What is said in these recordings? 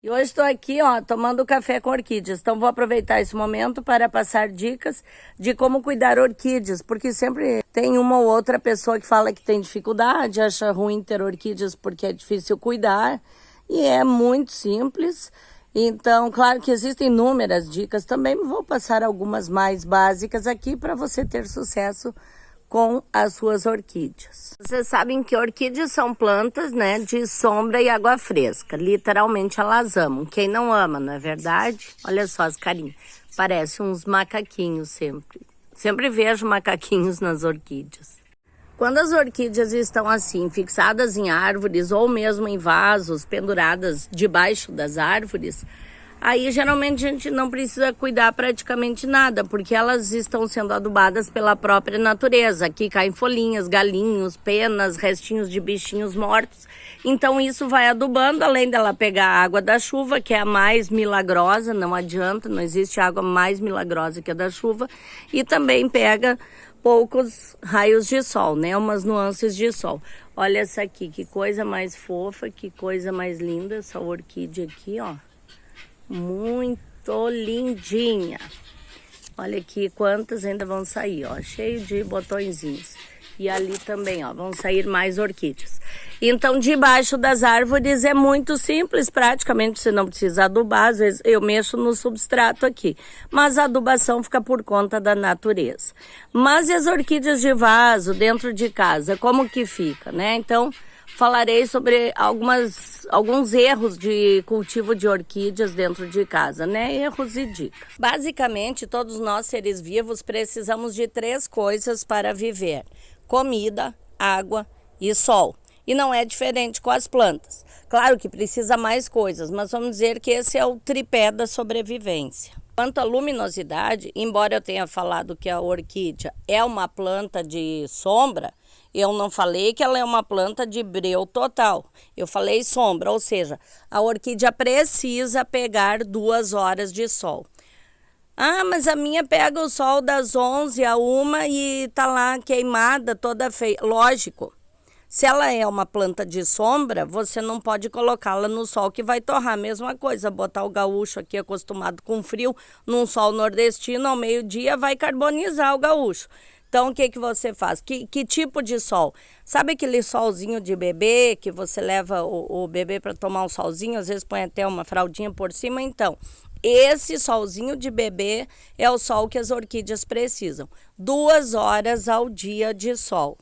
E hoje estou aqui, ó, tomando café com orquídeas. Então vou aproveitar esse momento para passar dicas de como cuidar orquídeas, porque sempre tem uma ou outra pessoa que fala que tem dificuldade, acha ruim ter orquídeas porque é difícil cuidar, e é muito simples. Então, claro que existem inúmeras dicas também, vou passar algumas mais básicas aqui para você ter sucesso com as suas orquídeas. Vocês sabem que orquídeas são plantas, né, de sombra e água fresca. Literalmente elas amam. Quem não ama, não é verdade? Olha só as carinhas. Parecem uns macaquinhos sempre. Sempre vejo macaquinhos nas orquídeas. Quando as orquídeas estão assim, fixadas em árvores ou mesmo em vasos, penduradas debaixo das árvores, aí geralmente a gente não precisa cuidar praticamente nada, porque elas estão sendo adubadas pela própria natureza. Aqui caem folhinhas, galinhos, penas, restinhos de bichinhos mortos. Então isso vai adubando, além dela pegar a água da chuva, que é a mais milagrosa, não adianta, não existe água mais milagrosa que a da chuva, e também pega poucos raios de sol, né? Umas nuances de sol. Olha essa aqui, que coisa mais fofa, que coisa mais linda, essa orquídea aqui, ó. Muito lindinha. Olha aqui quantas ainda vão sair, ó, cheio de botõezinhos. E ali também, ó, vão sair mais orquídeas. Então, debaixo das árvores é muito simples, praticamente você não precisa adubar. Às vezes eu mexo no substrato aqui, mas a adubação fica por conta da natureza. Mas e as orquídeas de vaso dentro de casa, como que fica, né? Então, falarei sobre alguns erros de cultivo de orquídeas dentro de casa, né? Erros e dicas. Basicamente, todos nós seres vivos precisamos de 3 coisas para viver: comida, água e sol. E não é diferente com as plantas. Claro que precisa mais coisas, mas vamos dizer que esse é o tripé da sobrevivência. Quanto à luminosidade, embora eu tenha falado que a orquídea é uma planta de sombra, eu não falei que ela é uma planta de breu total. Eu falei sombra, ou seja, a orquídea precisa pegar 2 horas de sol. Ah, mas a minha pega o sol das 11 a 1 e tá lá queimada, toda feia. Lógico, se ela é uma planta de sombra, você não pode colocá-la no sol que vai torrar. Mesma coisa, botar o gaúcho aqui acostumado com frio, num sol nordestino ao meio-dia, vai carbonizar o gaúcho. Então, o que você faz? Que tipo de sol? Sabe aquele solzinho de bebê, que você leva o bebê para tomar um solzinho, às vezes põe até uma fraldinha por cima? Então, esse solzinho de bebê é o sol que as orquídeas precisam. 2 horas ao dia de sol.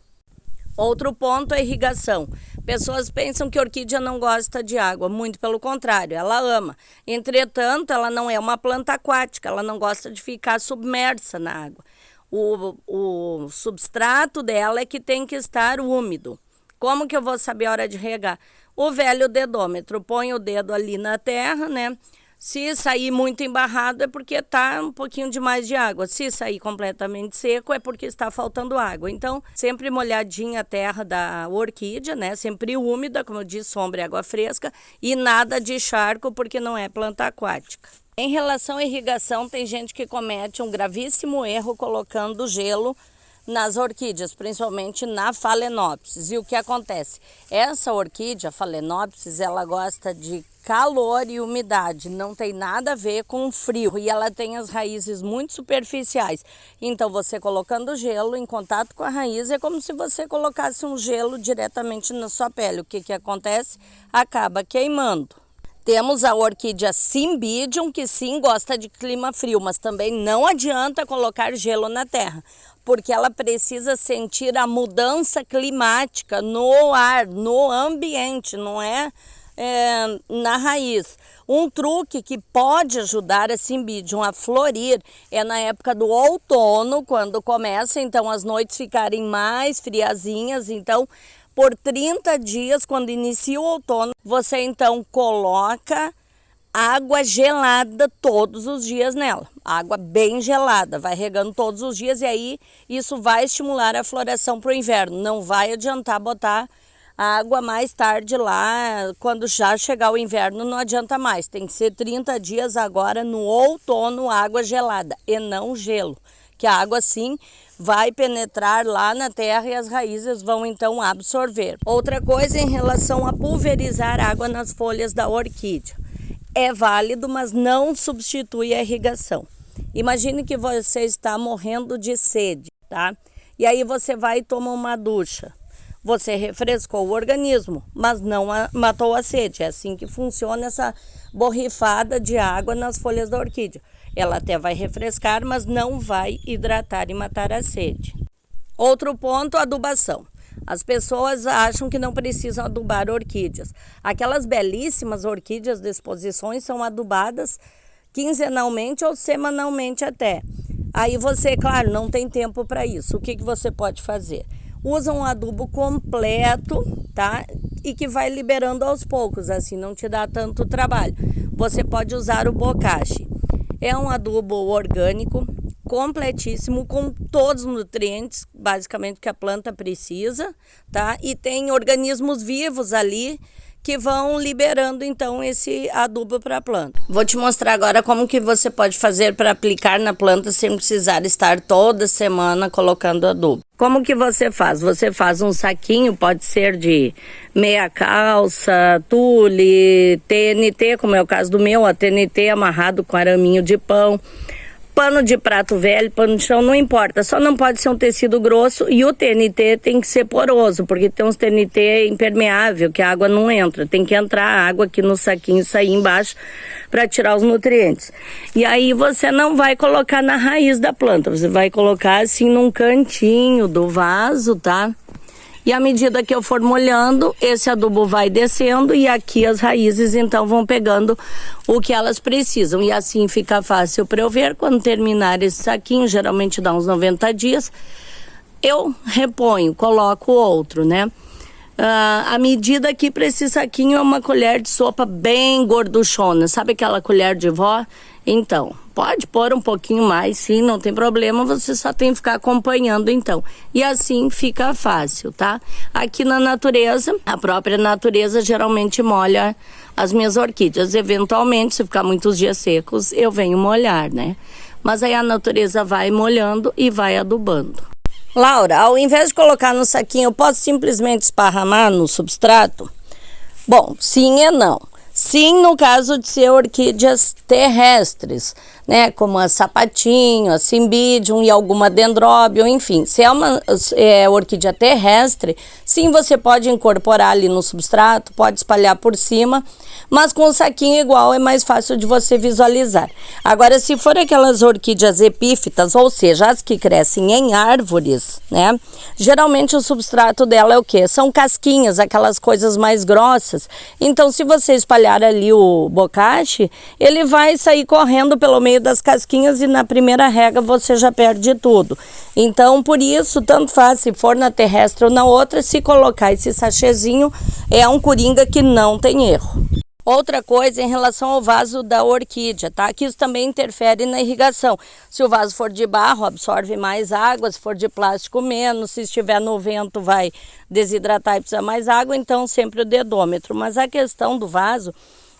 Outro ponto é a irrigação. Pessoas pensam que a orquídea não gosta de água, muito pelo contrário, ela ama. Entretanto, ela não é uma planta aquática, ela não gosta de ficar submersa na água. O substrato dela é que tem que estar úmido. Como que eu vou saber a hora de regar? O velho dedômetro, põe o dedo ali na terra, né? Se sair muito embarrado é porque está um pouquinho demais de água. Se sair completamente seco é porque está faltando água. Então, sempre molhadinha a terra da orquídea, né? Sempre úmida, como eu disse, sombra e água fresca. E nada de charco, porque não é planta aquática. Em relação à irrigação, tem gente que comete um gravíssimo erro colocando gelo nas orquídeas, principalmente na Phalaenopsis. E o que acontece? Essa orquídea, Phalaenopsis, ela gosta de calor e umidade, não tem nada a ver com frio, e ela tem as raízes muito superficiais. Então, você colocando gelo em contato com a raiz é como se você colocasse um gelo diretamente na sua pele. O que acontece? Acaba queimando. Temos a orquídea Cymbidium, que sim gosta de clima frio, mas também não adianta colocar gelo na terra, porque ela precisa sentir a mudança climática no ar, no ambiente, não é na raiz. Um truque que pode ajudar a Cymbidium a florir é na época do outono, quando começa então as noites ficarem mais friazinhas. Então, por 30 dias, quando inicia o outono, você então coloca água gelada todos os dias nela. Água bem gelada, vai regando todos os dias, e aí isso vai estimular a floração para o inverno. Não vai adiantar botar água mais tarde lá, quando já chegar o inverno não adianta mais. Tem que ser 30 dias agora no outono, água gelada e não gelo. Que a água sim vai penetrar lá na terra e as raízes vão então absorver. Outra coisa em relação a pulverizar água nas folhas da orquídea. é válido, mas não substitui a irrigação. Imagine que você está morrendo de sede, tá? E aí você vai e toma uma ducha. Você refrescou o organismo, mas não matou a sede. É assim que funciona essa borrifada de água nas folhas da orquídea. Ela até vai refrescar, mas não vai hidratar e matar a sede. Outro ponto, adubação. As pessoas acham que não precisam adubar orquídeas. Aquelas belíssimas orquídeas de exposições são adubadas quinzenalmente ou semanalmente até. Aí você, claro, não tem tempo para isso. O que você pode fazer? Usa um adubo completo, tá? E que vai liberando aos poucos, assim não te dá tanto trabalho. Você pode usar o bocashi. É um adubo orgânico, completíssimo, com todos os nutrientes, basicamente, que a planta precisa, tá? E tem organismos vivos ali que vão liberando, então, esse adubo para a planta. Vou te mostrar agora como que você pode fazer para aplicar na planta sem precisar estar toda semana colocando adubo. Como que você faz? Você faz um saquinho, pode ser de meia calça, tule, TNT, como é o caso do meu, a TNT amarrado com araminho de pão, pano de prato velho, pano de chão, não importa, só não pode ser um tecido grosso e o TNT tem que ser poroso, porque tem uns TNT impermeável, que a água não entra, tem que entrar a água aqui no saquinho e sair embaixo para tirar os nutrientes. E aí você não vai colocar na raiz da planta, você vai colocar assim num cantinho do vaso, tá? E à medida que eu for molhando, esse adubo vai descendo e aqui as raízes então vão pegando o que elas precisam. E assim fica fácil para eu ver. Quando terminar esse saquinho, geralmente dá uns 90 dias, eu reponho, coloco outro, né? A medida aqui para esse saquinho é uma colher de sopa bem gorduchona. Sabe aquela colher de vó? Então, pode pôr um pouquinho mais, sim, não tem problema, você só tem que ficar acompanhando então. E assim fica fácil, tá? Aqui na natureza, a própria natureza geralmente molha as minhas orquídeas. Eventualmente, se ficar muitos dias secos, eu venho molhar, né? Mas aí a natureza vai molhando e vai adubando. Laura, ao invés de colocar no saquinho, eu posso simplesmente esparramar no substrato? Bom, sim e não. Sim, no caso de ser orquídeas terrestres, né, como a sapatinho, a cymbidium e alguma dendrobium, enfim. Se é uma orquídea terrestre, sim, você pode incorporar ali no substrato, pode espalhar por cima, mas com o saquinho igual é mais fácil de você visualizar. Agora, se for aquelas orquídeas epífitas, ou seja, as que crescem em árvores, né, geralmente o substrato dela é o quê? São casquinhas, aquelas coisas mais grossas. Então, se você espalhar ali o bocashi, ele vai sair correndo pelo meio das casquinhas e na primeira rega você já perde tudo. Então, por isso, tanto faz se for na terrestre ou na outra, se colocar esse sachêzinho, é um coringa que não tem erro. Outra coisa em relação ao vaso da orquídea, tá? Que isso também interfere na irrigação. Se o vaso for de barro, absorve mais água, se for de plástico, menos. Se estiver no vento, vai desidratar e precisar mais água, então sempre o dedômetro. Mas a questão do vaso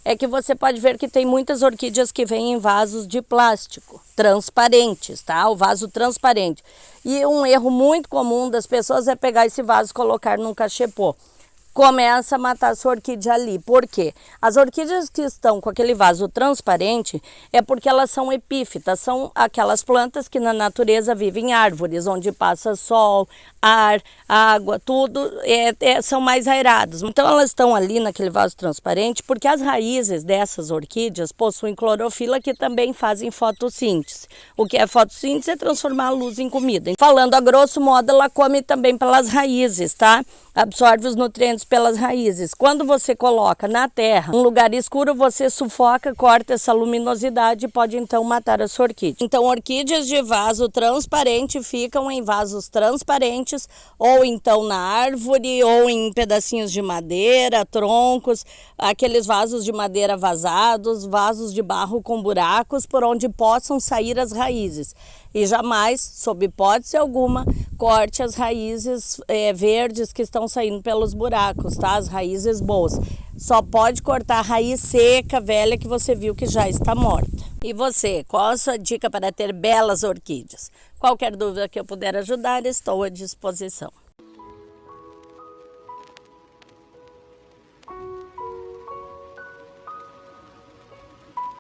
é que você pode ver que tem muitas orquídeas que vêm em vasos de plástico, transparentes, tá? O vaso transparente. E um erro muito comum das pessoas é pegar esse vaso e colocar num cachepô. Começa a matar a sua orquídea ali. Por quê? As orquídeas que estão com aquele vaso transparente é porque elas são epífitas, são aquelas plantas que na natureza vivem em árvores, onde passa sol, ar, água, tudo, são mais aerados. Então elas estão ali naquele vaso transparente porque as raízes dessas orquídeas possuem clorofila que também fazem fotossíntese. O que é fotossíntese é transformar a luz em comida. Falando a grosso modo, ela come também pelas raízes, tá? Absorve os nutrientes pelas raízes. Quando você coloca na terra, um lugar escuro, você sufoca, corta essa luminosidade e pode então matar a sua orquídea. Então, orquídeas de vaso transparente ficam em vasos transparentes, ou então na árvore, ou em pedacinhos de madeira, troncos, aqueles vasos de madeira vazados, vasos de barro com buracos por onde possam sair as raízes. E jamais, sob hipótese alguma, corte as raízes verdes que estão saindo pelos buracos, tá? As raízes boas. Só pode cortar a raiz seca, velha, que você viu que já está morta. E você, qual a sua dica para ter belas orquídeas? Qualquer dúvida que eu puder ajudar, estou à disposição.